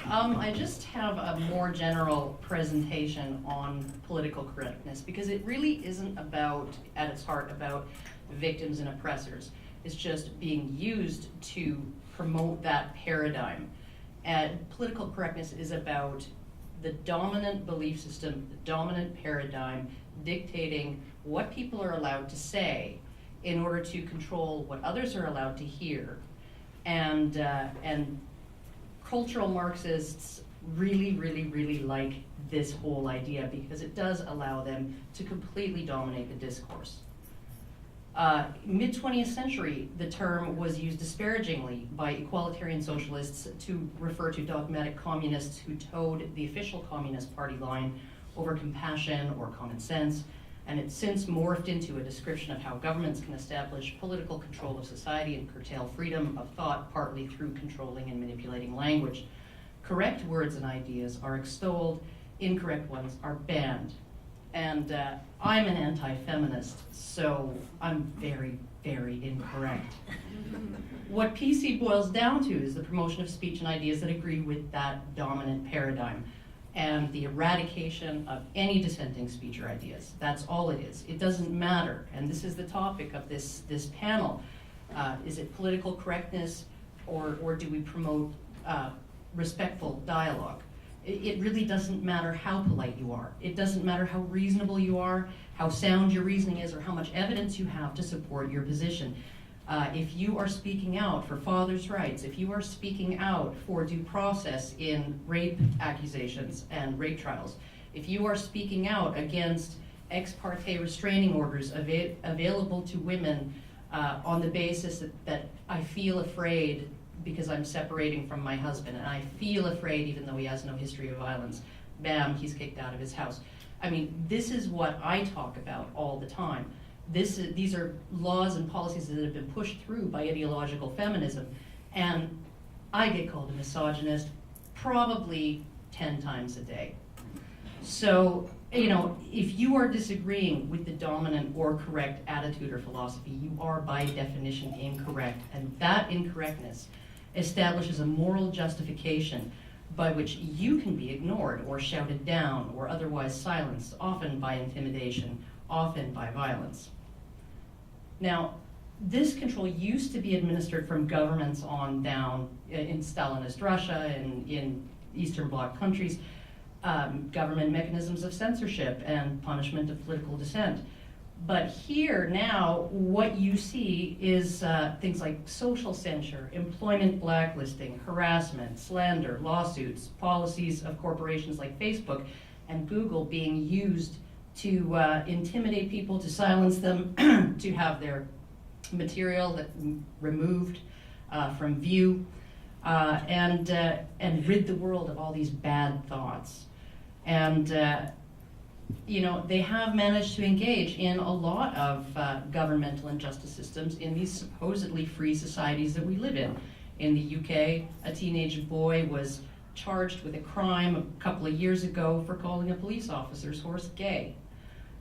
I just have a more general presentation on political correctness because it really isn't about, at its heart, about victims and oppressors. It's just being used to promote that paradigm. And political correctness is about the dominant belief system, the dominant paradigm dictating what people are allowed to say in order to control what others are allowed to hear. And cultural Marxists really like this whole idea because it does allow them to completely dominate the discourse. Mid-20th century, the term was used disparagingly by equalitarian socialists to refer to dogmatic communists who towed the official Communist Party line over compassion or common sense, and it's since morphed into a description of how governments can establish political control of society and curtail freedom of thought, partly through controlling and manipulating language. Correct words and ideas are extolled, incorrect ones are banned. And I'm an anti-feminist, so I'm very incorrect. What PC boils down to is the promotion of speech and ideas that agree with that dominant paradigm and the eradication of any dissenting speech or ideas. That's all it is. It doesn't matter, and this is the topic of this panel. Is it political correctness or do we promote respectful dialogue? It really doesn't matter how polite you are. It doesn't matter how reasonable you are, how sound your reasoning is, or how much evidence you have to support your position. If you are speaking out for fathers' rights, if you are speaking out for due process in rape accusations and rape trials, if you are speaking out against ex parte restraining orders available to women on the basis that I feel afraid because I'm separating from my husband, and I feel afraid even though he has no history of violence. Bam, he's kicked out of his house. I mean, this is what I talk about all the time. These are laws and policies that have been pushed through by ideological feminism, and I get called a misogynist probably 10 times a day. So, if you are disagreeing with the dominant or correct attitude or philosophy, you are by definition incorrect, and that incorrectness establishes a moral justification by which you can be ignored or shouted down or otherwise silenced, often by intimidation, often by violence. Now, this control used to be administered from governments on down in Stalinist Russia and in Eastern Bloc countries, government mechanisms of censorship and punishment of political dissent. But here now, what you see is things like social censure, employment blacklisting, harassment, slander, lawsuits, policies of corporations like Facebook and Google being used to intimidate people, to silence them, to have their material removed from view, and rid the world of all these bad thoughts. And they have managed to engage in a lot of governmental and justice systems in these supposedly free societies that we live in. In the UK, a teenage boy was charged with a crime a couple of years ago for calling a police officer's horse gay.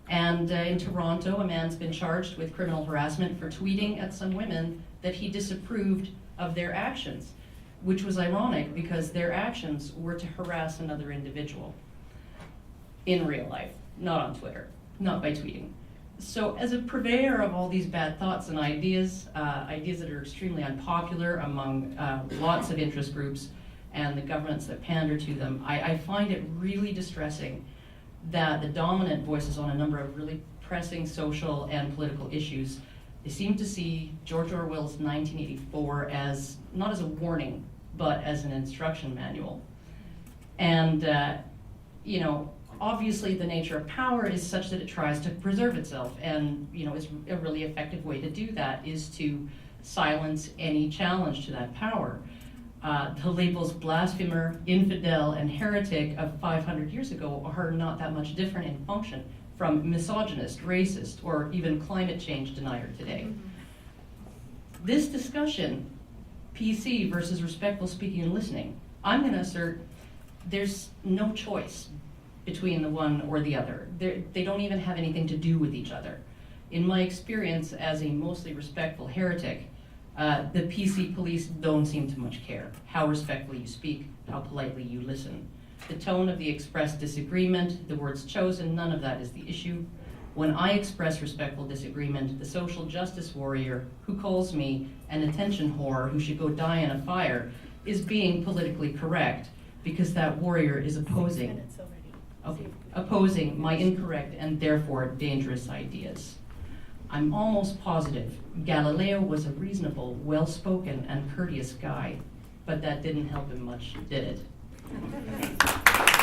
And in Toronto, a man's been charged with criminal harassment for tweeting at some women that he disapproved of their actions, which was ironic because their actions were to harass another individual in real life, not on Twitter, not by tweeting. So as a purveyor of all these bad thoughts and ideas that are extremely unpopular among lots of interest groups and the governments that pander to them, I find it really distressing that the dominant voices on a number of really pressing social and political issues, they seem to see George Orwell's 1984 as, not as a warning, but as an instruction manual. And, obviously the nature of power is such that it tries to preserve itself, and it's a really effective way to do that is to silence any challenge to that power. The labels blasphemer, infidel, and heretic of 500 years ago are not that much different in function from misogynist, racist, or even climate change denier today. This discussion, PC versus respectful speaking and listening, I'm going to assert there's no choice between the one or the other. They don't even have anything to do with each other. In my experience as a mostly respectful heretic, The PC police don't seem to much care how respectfully you speak, how politely you listen. The tone of the expressed disagreement, the words chosen, none of that is the issue. When I express respectful disagreement, the social justice warrior who calls me an attention whore who should go die in a fire is being politically correct because that warrior is opposing my incorrect and therefore dangerous ideas. I'm almost positive Galileo was a reasonable, well-spoken, and courteous guy, but that didn't help him much, did it?